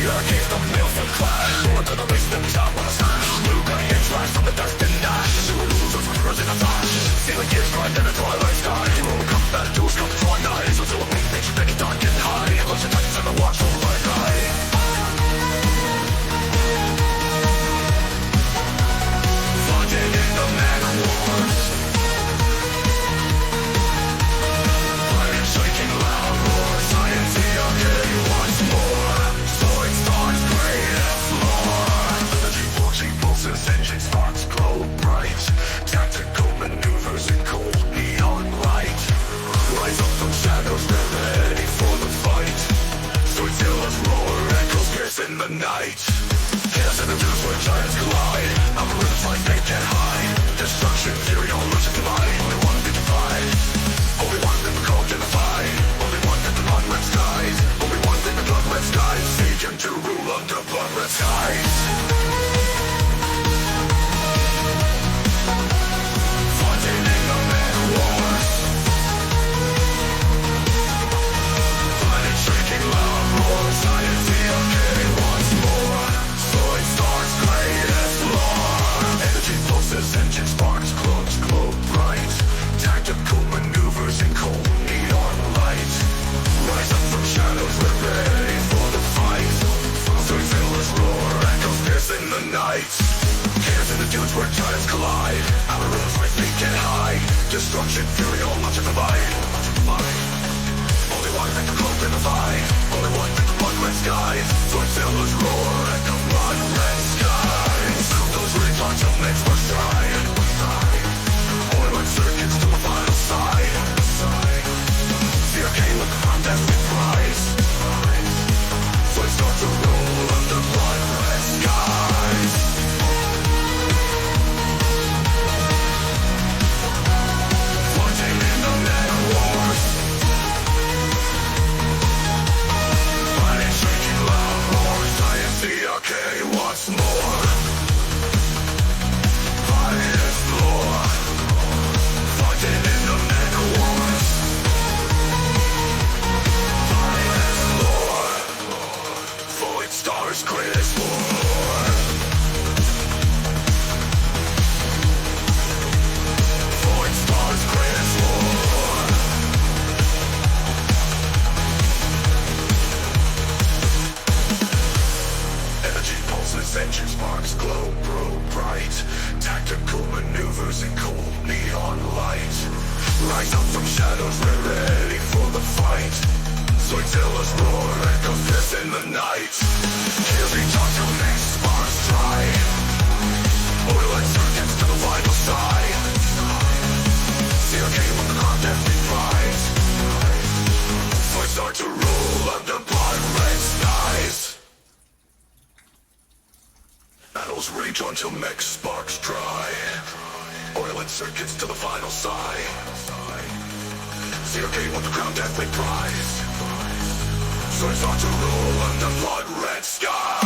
Hierarchies of mills and class, lower to the least and top of the sky. Blue got hit tries from the dust and ash. Sewer losers with frozen in thought. Stealing years grind in the twilight sky. Roll combat duels come drawing knives until a pink picture make it dark and high. Close your titans and the watchful like eye. Fighting in the mega wars. Fire shaking loud roars. Science arcade once more. Sword stars great as more. Energy forging pulses, engine sparks glow bright. Tactical maneuvers in cold neon light. Rise up from shadows, they're ready for the fight. Swordzilla's roar echoes piercing the night. Chaos in the dunes where giants collide. Algorithms like they can't hide. Destruction, fury, all rushing to light. Only one to divide. Only one thing the cold genocide. Only one thing the blood-red skies. Only one thing the blood-red skies. Seeking to rule under blood-red skies. Fighting in the mega wars. Planet shrieking loud roars. Science arcade once more. Sword stars great as lore. Energy pulses, engine sparks, cloaks glow bright. Tactical maneuvers in cold neon light. Rise up from shadows, we're ready for the fight. Swordzilla's roar echoes piercing the night. Chaos in the dunes where giants collide. Our rooms where feet can't hide. Destruction, fury, all much of the light. Only one thing to cloak in the fight. Only one thing to blood-red skies. Swordzilla's roar echo blood-red skies. Those rings until next first stride. Oiling circuits to the final side. The arcane with the front death with prize. Swords start to roll under blood-red skies. Fighting in the mega wars. Planet shaking loud roars. Science the arcade once more. Fight explore. Fighting in the mega wars. Fight explore. Void stars greatest war. Void stars greatest war. Energy pulses, engine sparks glow bright. Tactical maneuvers in cold neon light. Rise up from shadows, we're ready for the fight. Swordzilla's roar echoes piercing the night. Chaos reach till next sparks dry. Oil and circuits to the final side. The arcane with the content we prize. Swords start to rule under blood-red skies. Battles rage until mech sparks dry. Oil and circuits to the final side. The arcane with the crown deathly prize. Swords start to rule under blood-red skies.